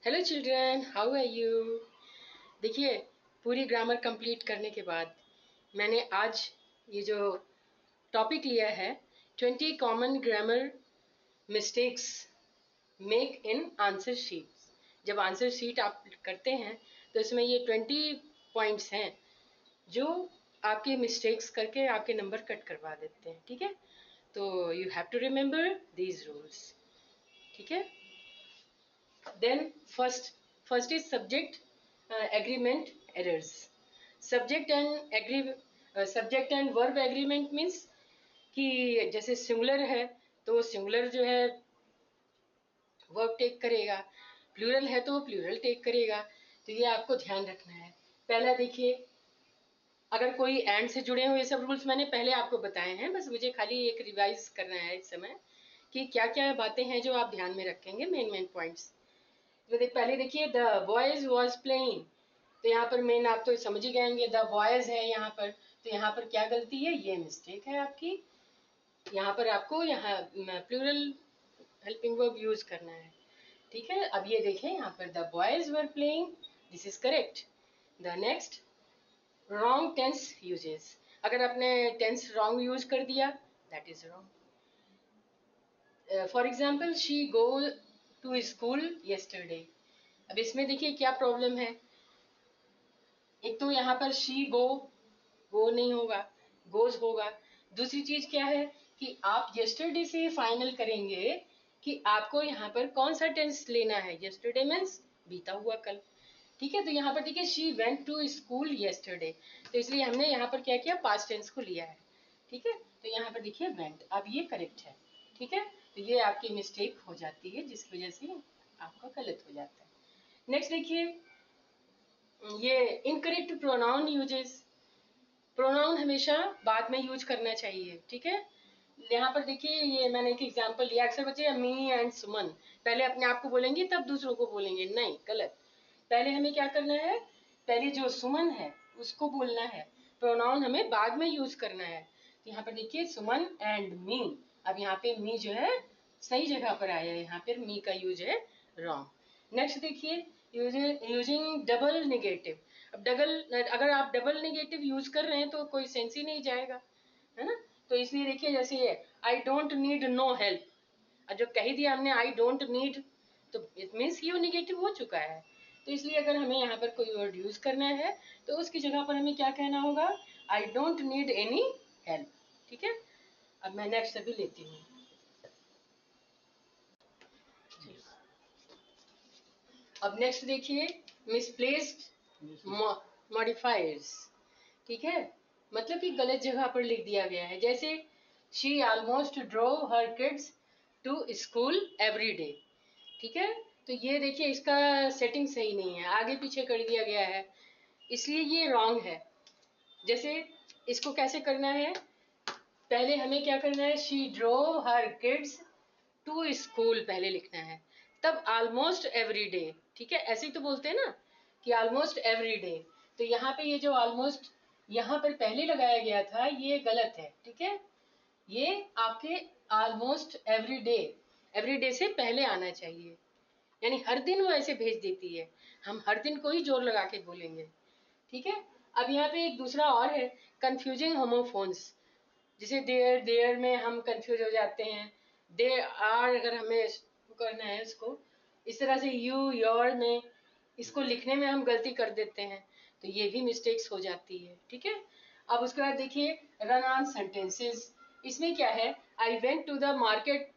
Hello children, how are you. देखिए, पूरी grammar complete करने के बाद मैंने आज ये जो टॉपिक लिया है 20 common grammar mistakes make in answer sheet. जब आंसर शीट आप करते हैं तो इसमें ये 20 पॉइंट्स हैं जो आपके मिस्टेक्स करके आपके नंबर कट करवा देते हैं। ठीक है, तो you have to remember these rules. ठीक है, then first is subject agreement errors. Subject and verb agreement means कि जैसे सिंगुलर है तो सिंगुलर जो है वर्ब टेक करेगा, प्लूरल है तो प्लूरल टेक करेगा। तो ये आपको ध्यान रखना है। पहला देखिए, अगर कोई एंड से जुड़े हुए सब रूल्स मैंने पहले आपको बताए हैं, बस मुझे खाली एक रिवाइज करना है इस समय कि क्या क्या बातें हैं जो आप ध्यान में रखेंगे, मेन पॉइंट्स। तो पहले देखिए, द बॉयज वॉज प्लेइंग। तो यहाँ पर मेन आप तो समझ ही गए, द बॉयज है यहाँ पर। तो यहाँ पर क्या गलती है, ये मिस्टेक है आपकी। यहाँ पर आपको यहाँ प्लूरल हेल्पिंग वर्ब यूज करना है। ठीक है, अब ये देखें यहाँ पर the boys were playing, this is correct. The next, wrong tense uses. अगर आपने टेंस रॉन्ग यूज कर दिया, that is wrong. For example, she go to school yesterday. अब इसमें देखिए क्या प्रॉब्लम है। एक तो यहाँ पर शी गो नहीं होगा, गोज होगा। दूसरी चीज क्या है कि आप येस्टरडे से फाइनल करेंगे कि आपको यहाँ पर कौन सा टेंस लेना है। येस्टरडे मीन्स बीता हुआ कल। ठीक है, तो यहाँ पर देखिए she went to school yesterday, तो इसलिए हमने यहाँ पर क्या किया, पास्ट टेंस को लिया है। ठीक है, तो यहाँ पर देखिए वेंट, अब ये करेक्ट है। ठीक है, तो ये आपकी मिस्टेक हो जाती है जिसकी वजह से आपका गलत हो जाता है। नेक्स्ट देखिए, ये इनकरेक्ट प्रोनाउन यूजेस। प्रोनाउन हमेशा बाद में यूज करना चाहिए। ठीक है, यहाँ पर देखिए ये मैंने एक एग्जांपल लिया। अक्सर बच्चे मी एंड सुमन पहले अपने आप को बोलेंगे तब दूसरों को बोलेंगे, नहीं, गलत। पहले हमें क्या करना है, पहले जो सुमन है उसको बोलना है, प्रोनाउन हमें बाद में यूज करना है। तो यहाँ पर देखिए सुमन एंड मी। अब यहाँ पे मी जो है सही जगह पर आया है, यहाँ पर मी का यूज है रॉन्ग। नेक्स्ट देखिए, यूजिंग डबल नेगेटिव। अब डबल, अगर आप डबल नेगेटिव यूज कर रहे हैं तो कोई सेंस ही नहीं जाएगा, है ना। तो इसलिए देखिए, जैसे ये I don't need no help, और जो कह दिया हमने आई डोंट नीड, तो इट मीन्स ये नेगेटिव हो चुका है। तो इसलिए अगर हमें यहाँ पर कोई वर्ड यूज करना है तो उसकी जगह पर हमें क्या कहना होगा, आई डोंट नीड एनी हेल्प। ठीक है, अब मैं नेक्स्ट अभी लेती हूँ। अब नेक्स्ट देखिए, मिसप्लेस्ड मॉडिफायर्स। ठीक है, मतलब कि गलत जगह पर लिख दिया गया है। जैसे she almost drove her kids to school every day. ठीक है, तो ये देखिए इसका सेटिंग सही नहीं है, आगे पीछे कर दिया गया है, इसलिए ये रॉन्ग है। जैसे इसको कैसे करना है, पहले हमें क्या करना है, she drove her kids to school पहले लिखना है, तब ऑलमोस्ट एवरी डे। ठीक है, ऐसे ही तो बोलते हैं ना कि ऑलमोस्ट एवरी डे। तो यहाँ पे ये जो ऑलमोस्ट यहाँ पर पहले लगाया गया था ये गलत है। ठीक है, ये आपके ऑलमोस्ट एवरी डे से पहले आना चाहिए, यानी हर दिन वो ऐसे भेज देती है, हम हर दिन को ही जोर लगा के बोलेंगे। ठीक है, अब यहाँ पे एक दूसरा और है, कंफ्यूजिंग होमोफोन्स। जैसे देयर, देयर में हम कंफ्यूज हो जाते हैं, दे आर अगर हमें करना है उसको, इस तरह से यू योर में इसको लिखने में हम गलती कर देते हैं, तो ये भी मिस्टेक्स हो जाती है। ठीक है, अब उसके बाद देखिए रन ऑन सेंटेंसेस। इसमें क्या है, I went to the market,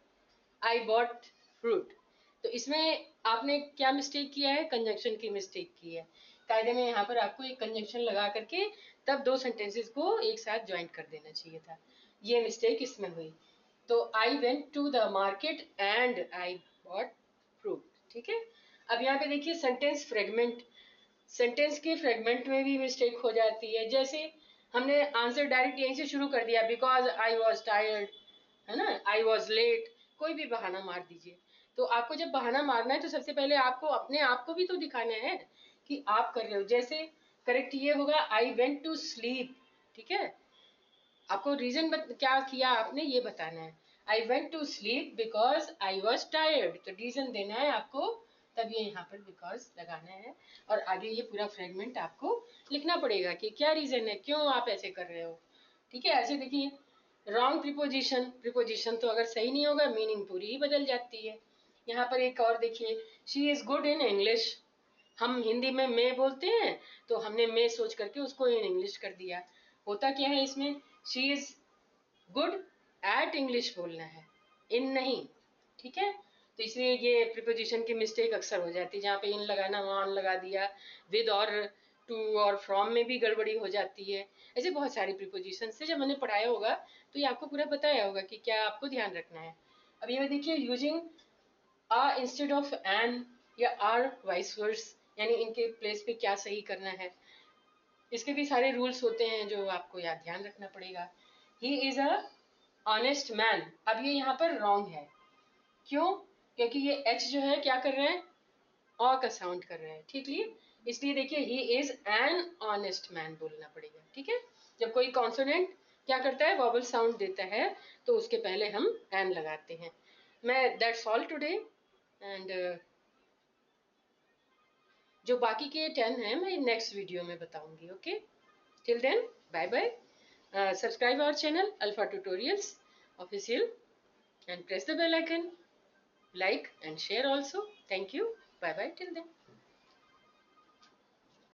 I bought fruit. तो इसमें आपने क्या मिस्टेक किया है, कंजंक्शन की मिस्टेक की है। कायदे में यहाँ पर आपको एक कंजंक्शन लगा करके तब दो सेंटेंसेस को एक साथ ज्वाइंट कर देना चाहिए था, ये मिस्टेक इसमें हुई। तो I went to the market and I bought fruit. ठीक है, अब यहाँ पे देखिए सेंटेंस फ्रेगमेंट। सेंटेंस के फ्रेगमेंट में भी मिस्टेक हो जाती है। जैसे हमने आंसर डायरेक्ट यहीं से शुरू कर दिया, बिकॉज आई वॉज टायर्ड, है ना, आई वॉज लेट, कोई भी बहाना मार दीजिए। तो आपको जब बहाना मारना है तो सबसे पहले आपको अपने आप को भी तो दिखाना है कि आप कर रहे हो। जैसे करेक्ट ये होगा, आई वेंट टू स्लीप। ठीक है, आपको रीजन क्या किया आपने ये बताना है। I went to sleep because I was tired, तो रीजन देना है आपको तब ये यहाँ पर बिकॉज लगाना है, और आगे ये पूरा फ्रेगमेंट आपको लिखना पड़ेगा कि क्या रीजन है, क्यों आप ऐसे कर रहे हो। ठीक है, ऐसे देखिए रॉन्ग प्रिपोजिशन तो अगर सही नहीं होगा मीनिंग पूरी ही बदल जाती है। यहाँ पर एक और देखिए, she is good in English. हम हिंदी में मैं बोलते हैं तो हमने मैं सोच करके उसको इन इंग्लिश कर दिया। होता क्या है इसमें, she is good at English बोलना है, इन नहीं। ठीक है, तो इसलिए ये प्रिपोजिशन की मिस्टेक अक्सर हो जाती है, जहाँ पे इन लगाना वहाँ ऑन लगा दिया, विद और टू और फ्रॉम में भी गड़बड़ी हो जाती है। ऐसे बहुत सारी प्रिपोजिशन से जब मैंने पढ़ाया होगा तो ये आपको पूरा बताया होगा कि क्या आपको ध्यान रखना है। अब ये देखिए, using a instead of an या आर वाइस वर्स, यानी इनके प्लेस पे क्या सही करना है, इसके भी सारे रूल्स होते हैं जो आपको याद ध्यान रखना पड़ेगा। He is a honest man, अब ये यहाँ पर रॉन्ग है, क्यों, क्योंकि ये एच जो है क्या कर रहे हैं, ऑ का साउंड कर रहे हैं। ठीक है, इसलिए देखिए he is an honest man बोलना पड़ेगा। ठीक है, जब कोई कॉन्सोनेंट क्या करता है, वॉवल साउंड देता है, तो उसके पहले हम एन लगाते हैं। मैं दैट्स ऑल टुडे, एंड जो बाकी के 10 हैं मैं नेक्स्ट वीडियो में बताऊंगी। Okay, till then bye bye. Subscribe our channel Alpha Tutorials Official and press the bell icon, like and share also. Thank you. Bye bye till then.